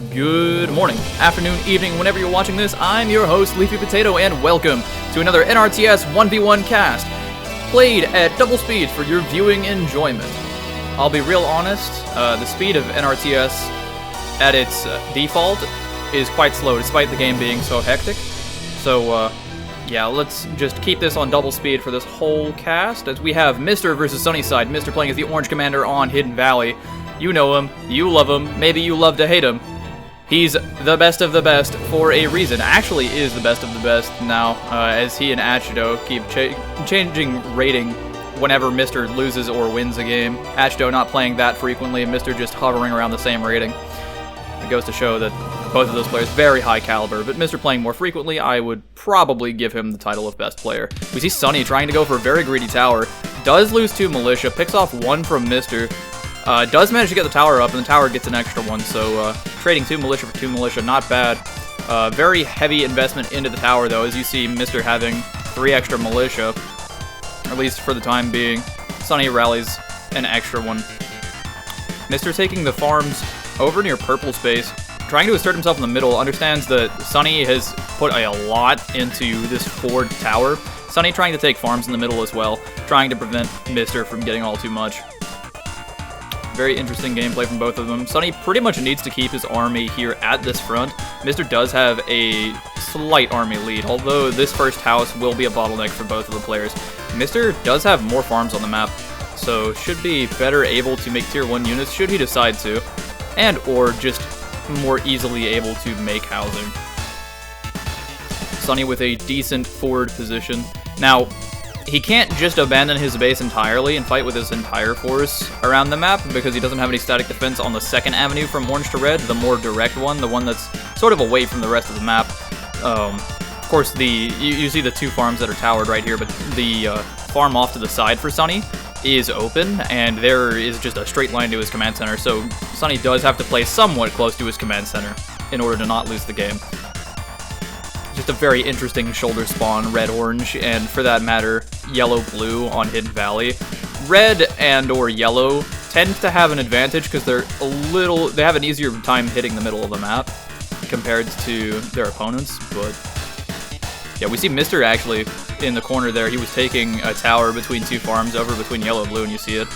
Good morning, afternoon, evening, whenever you're watching this. I'm your host, Leafy Potato, and welcome to another NRTS 1v1 cast, played at double speed for your viewing enjoyment. I'll be real honest, the speed of NRTS at its default is quite slow, despite the game being so hectic. So, yeah, let's just keep this on double speed for this whole cast, as we have Mr. versus SunnySide. Mr. playing as the Orange Commander on Hidden Valley. You know him, you love him, maybe you love to hate him. He's the best of the best for a reason. Actually is the best of the best now, as he and Achido keep changing rating whenever Mr. loses or wins a game. Achido not playing that frequently, and Mr. just hovering around the same rating. It goes to show that both of those players very high caliber, but Mr. playing more frequently, I would probably give him the title of best player. We see Sunny trying to go for a very greedy tower, does lose 2 militia, picks off 1 from Mr., does manage to get the tower up, and the tower gets an extra 1, so trading 2 militia for 2 militia, not bad. Very heavy investment into the tower, though, as you see Mr. having 3 extra militia, at least for the time being. Sunny rallies an extra 1. Mr. taking the farms over near purple space, trying to assert himself in the middle, understands that Sunny has put a lot into this forward tower. Sunny trying to take farms in the middle as well, trying to prevent Mr. from getting all too much. Very interesting gameplay from both of them. Sunny pretty much needs to keep his army here at this front. Mr. does have a slight army lead, although this first house will be a bottleneck for both of the players. Mr. does have more farms on the map, so should be better able to make tier 1 units should he decide to, and or just more easily able to make housing. Sunny with a decent forward position. Now, he can't just abandon his base entirely and fight with his entire force around the map because he doesn't have any static defense on the second avenue from orange to red, the more direct one, the one that's sort of away from the rest of the map. Of course, you see the 2 farms that are towered right here, but the farm off to the side for Sunny is open, and there is just a straight line to his command center, so Sunny does have to play somewhat close to his command center in order to not lose the game. Just a very interesting shoulder spawn, red-orange, and for that matter, yellow-blue on Hidden Valley. Red and or yellow tend to have an advantage because they have an easier time hitting the middle of the map compared to their opponents, but yeah, we see Mr. actually in the corner there. He was taking a tower between 2 farms over between yellow and blue, and you see it.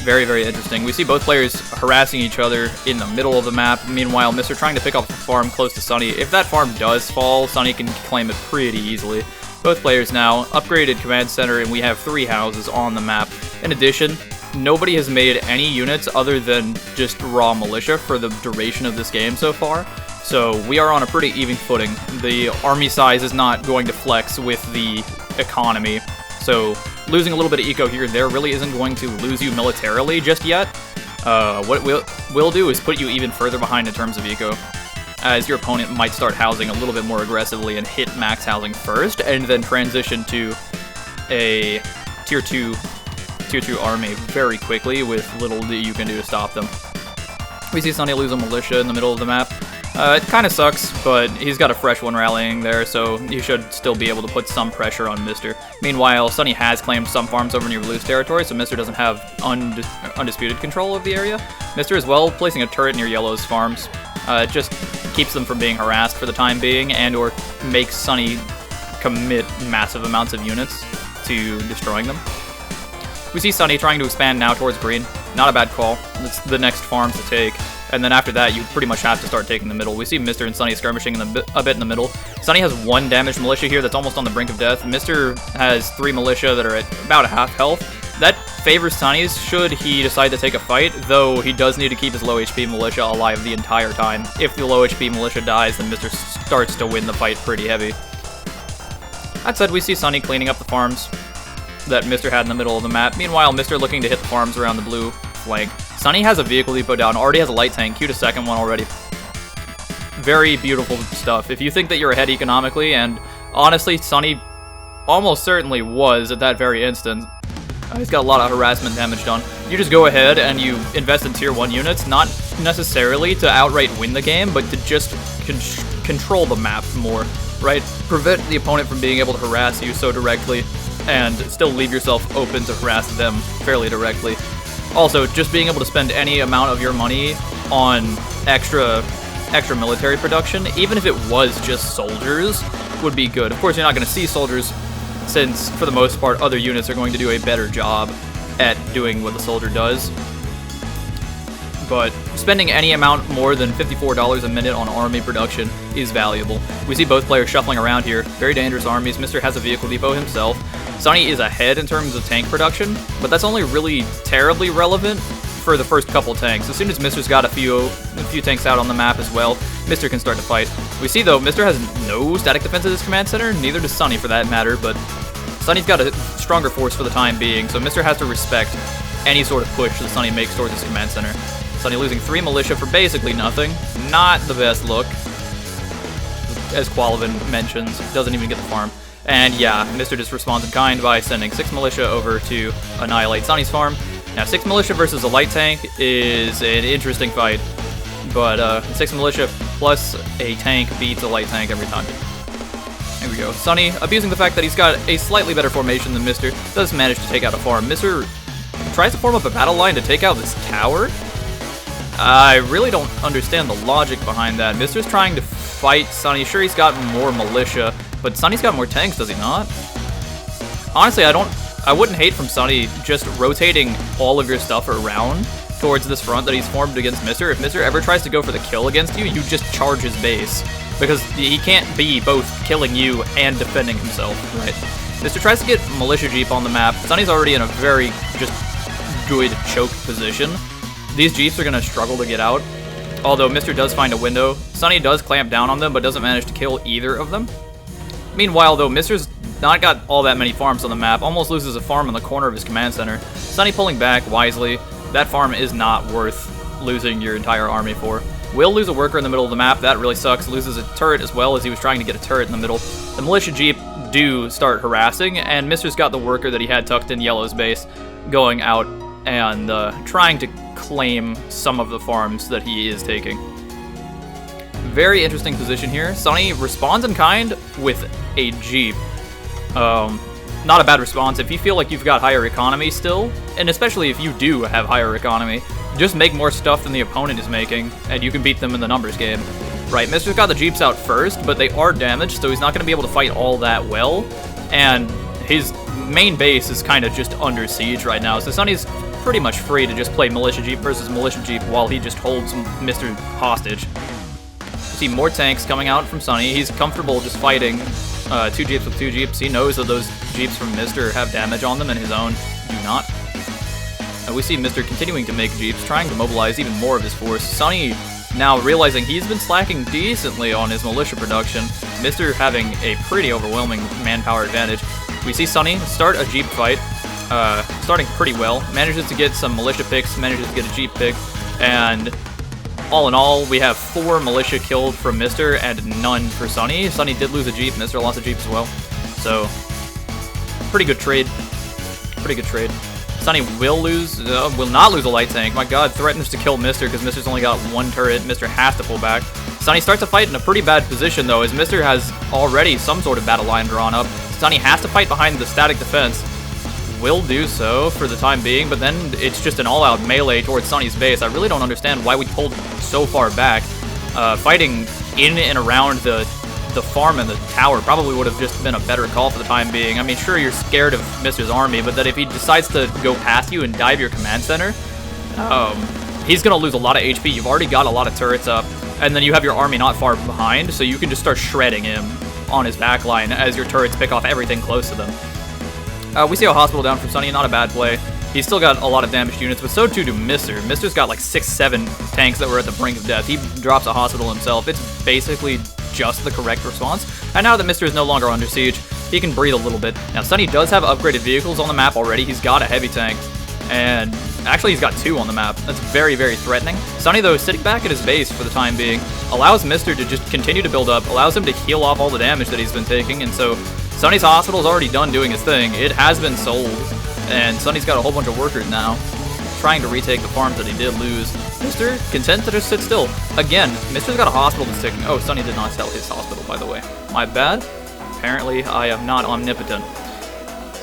Very, very interesting. We see both players harassing each other in the middle of the map. Meanwhile, Mr. trying to pick up a farm close to Sunny. If that farm does fall, Sunny can claim it pretty easily. Both players now upgraded command center, and we have 3 houses on the map. In addition, nobody has made any units other than just raw militia for the duration of this game so far. So we are on a pretty even footing. The army size is not going to flex with the economy. So losing a little bit of eco here and there really isn't going to lose you militarily just yet. What we'll do is put you even further behind in terms of eco, as your opponent might start housing a little bit more aggressively and hit max housing first, and then transition to a tier 2 army very quickly with little that you can do to stop them. We see Sunny lose a militia in the middle of the map. It kind of sucks, but he's got a fresh one rallying there, so he should still be able to put some pressure on Mr. Meanwhile, Sunny has claimed some farms over near Blue's territory, so Mr. doesn't have undisputed control of the area. Mr. as well placing a turret near Yellow's farms. It just keeps them from being harassed for the time being, and or makes Sunny commit massive amounts of units to destroying them. We see Sunny trying to expand now towards green. Not a bad call. It's the next farms to take. And then after that, you pretty much have to start taking the middle. We see Mr. and Sunny skirmishing a bit in the middle. Sunny has 1 damaged militia here that's almost on the brink of death. Mr. has 3 militia that are at about a half health. That favors Sunny's should he decide to take a fight, though he does need to keep his low HP militia alive the entire time. If the low HP militia dies, then Mr. starts to win the fight pretty heavy. That said, we see Sunny cleaning up the farms that Mr. had in the middle of the map. Meanwhile, Mr. looking to hit the farms around the blue flank. Sunny has a vehicle depot down, already has a light tank, queued a second one already. Very beautiful stuff. If you think that you're ahead economically, and honestly, Sunny almost certainly was at that very instant. He's got a lot of harassment damage done. You just go ahead and you invest in tier 1 units, not necessarily to outright win the game, but to just control the map more, right? Prevent the opponent from being able to harass you so directly, and still leave yourself open to harass them fairly directly. Also, just being able to spend any amount of your money on extra military production, even if it was just soldiers, would be good. Of course, you're not going to see soldiers, since for the most part other units are going to do a better job at doing what the soldier does. But spending any amount more than $54 a minute on army production is valuable. We see both players shuffling around here. Very dangerous armies. Mr. has a vehicle depot himself. Sunny is ahead in terms of tank production, but that's only really terribly relevant for the first couple tanks. As soon as Mr.'s got a few tanks out on the map as well, Mr. can start to fight. We see, though, Mr. has no static defense at his command center, neither does Sunny for that matter, but Sunny's got a stronger force for the time being, so Mr. has to respect any sort of push that Sunny makes towards his command center. Sunny losing 3 militia for basically nothing. Not the best look. As Qualvin mentions, doesn't even get the farm. And yeah, Mr. just responds in kind by sending 6 militia over to annihilate Sunny's farm. Now, 6 militia versus a light tank is an interesting fight, but 6 militia plus a tank beats a light tank every time. Here we go. Sunny, abusing the fact that he's got a slightly better formation than Mr., does manage to take out a farm. Mr. tries to form up a battle line to take out this tower. I really don't understand the logic behind that. Mr.'s trying to fight Sunny. Sure, he's got more militia, but Sunny's got more tanks, does he not? Honestly, I wouldn't hate from Sunny just rotating all of your stuff around towards this front that he's formed against Mr. If Mr. ever tries to go for the kill against you, you just charge his base, because he can't be both killing you and defending himself, right? Mr. tries to get Militia Jeep on the map. Sunny's already in a very just good choke position. These Jeeps are going to struggle to get out, although Mr. does find a window. Sunny does clamp down on them, but doesn't manage to kill either of them. Meanwhile, though, Mr.'s not got all that many farms on the map, almost loses a farm in the corner of his command center. Sunny pulling back wisely. That farm is not worth losing your entire army for. Will lose a worker in the middle of the map. That really sucks. Loses a turret as well, as he was trying to get a turret in the middle. The Militia Jeep do start harassing, and Mr.'s got the worker that he had tucked in Yellow's base going out and trying to claim some of the farms that he is taking. Very interesting position here. Sunny responds in kind with a Jeep. Not a bad response. If you feel like you've got higher economy still, and especially if you do have higher economy, just make more stuff than the opponent is making, and you can beat them in the numbers game. Right, Mr.'s got the Jeeps out first, but they are damaged, so he's not going to be able to fight all that well, and his main base is kind of just under siege right now, so Sunny's pretty much free to just play Militia Jeep versus Militia Jeep while he just holds Mr. hostage. You see more tanks coming out from Sunny. He's comfortable just fighting 2 Jeeps with 2 Jeeps. He knows that those Jeeps from Mr. have damage on them and his own do not. We see Mr. continuing to make Jeeps, trying to mobilize even more of his force. Sunny now realizing he's been slacking decently on his militia production. Mr. having a pretty overwhelming manpower advantage. We see Sunny start a Jeep fight, starting pretty well. Manages to get some militia picks, manages to get a Jeep pick, and all in all, we have 4 militia killed from Mr. and none for Sunny. Sunny did lose a Jeep, Mr. lost a Jeep as well. So, pretty good trade. Pretty good trade. Sunny will not lose a light tank. My god, threatens to kill Mr. because Mr.'s only got 1 turret. Mr. has to pull back. Sunny starts to fight in a pretty bad position, though, as Mr. has already some sort of battle line drawn up. Sunny has to fight behind the static defense. Will do so for the time being, but then it's just an all-out melee towards Sunny's base. I really don't understand why we pulled so far back. Fighting in and around the farm and the tower probably would have just been a better call for the time being. I mean, sure, you're scared of Mr.'s army, but that if he decides to go past you and dive your command center, he's going to lose a lot of HP. You've already got a lot of turrets up, and then you have your army not far behind, so you can just start shredding him on his backline as your turrets pick off everything close to them. We see a hospital down from Sunny, not a bad play. He's still got a lot of damaged units, but so too do Mr. Mr.'s got like 6-7 tanks that were at the brink of death. He drops a hospital himself. It's basically just the correct response. And now that Mr. is no longer under siege, he can breathe a little bit. Now, Sunny does have upgraded vehicles on the map already. He's got a heavy tank, and actually he's got 2 on the map. That's very, very threatening. Sunny, though, sitting back at his base for the time being, allows Mr. to just continue to build up, allows him to heal off all the damage that he's been taking, and so Sunny's hospital's already done doing his thing. It has been sold, and Sunny's got a whole bunch of workers now, trying to retake the farms that he did lose. Mr. content to just sit still. Again, Mr.'s got a hospital that's ticking. Oh, Sunny did not sell his hospital, by the way. My bad. Apparently, I am not omnipotent.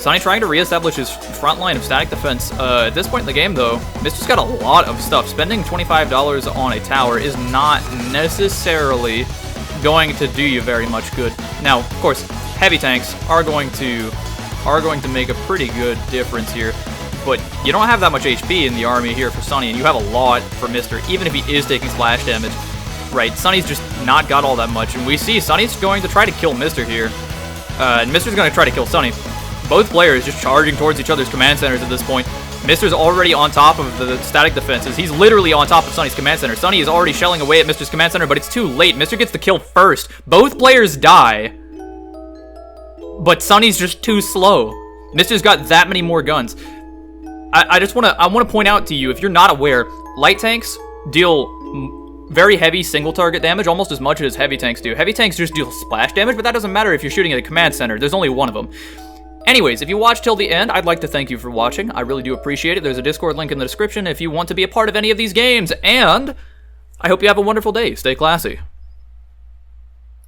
Sunny trying to reestablish his front line of static defense. At this point in the game, though, Mr.'s got a lot of stuff. Spending $25 on a tower is not necessarily going to do you very much good. Now, of course, heavy tanks are going to make a pretty good difference here. But you don't have that much HP in the army here for Sunny, and you have a lot for Mr., even if he is taking splash damage. Right, Sunny's just not got all that much, and we see Sunny's going to try to kill Mr. here. And Mr.'s going to try to kill Sunny. Both players just charging towards each other's command centers at this point. Mr.'s already on top of the static defenses. He's literally on top of Sunny's command center. Sunny is already shelling away at Mr.'s command center, but it's too late. Mr. gets the kill first. Both players die. But Sunny's just too slow. Mr.'s got that many more guns. I want to point out to you, if you're not aware, light tanks deal very heavy single target damage, almost as much as heavy tanks do. Heavy tanks just deal splash damage, but that doesn't matter if you're shooting at a command center. There's only one of them. Anyways, if you watched till the end, I'd like to thank you for watching. I really do appreciate it. There's a Discord link in the description if you want to be a part of any of these games, and I hope you have a wonderful day. Stay classy.